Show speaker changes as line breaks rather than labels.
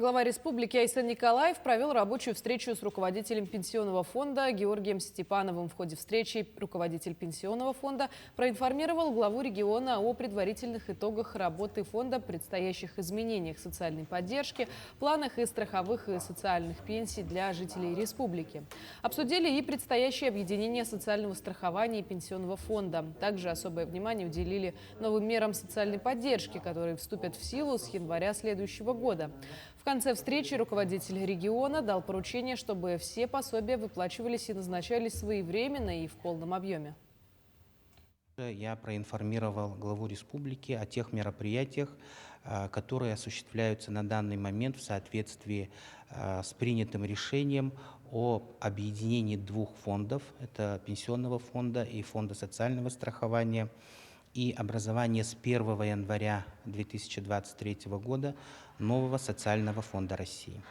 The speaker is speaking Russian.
Глава республики Айсен Николаев провел рабочую встречу с руководителем Пенсионного фонда Георгием Степановым. В ходе встречи руководитель Пенсионного фонда проинформировал главу региона о предварительных итогах работы фонда, предстоящих изменениях социальной поддержки, планах и страховых и социальных пенсий для жителей республики. Обсудили и предстоящее объединение социального страхования и Пенсионного фонда. Также особое внимание уделили новым мерам социальной поддержки, которые вступят в силу с января следующего года. В конце встречи руководитель региона дал поручение, чтобы все пособия выплачивались и назначались своевременно и в полном объеме.
Я проинформировал главу республики о тех мероприятиях, которые осуществляются на данный момент в соответствии с принятым решением о объединении двух фондов, это Пенсионного фонда и Фонда социального страхования, и образование с 1 января 2023 года нового социального фонда России.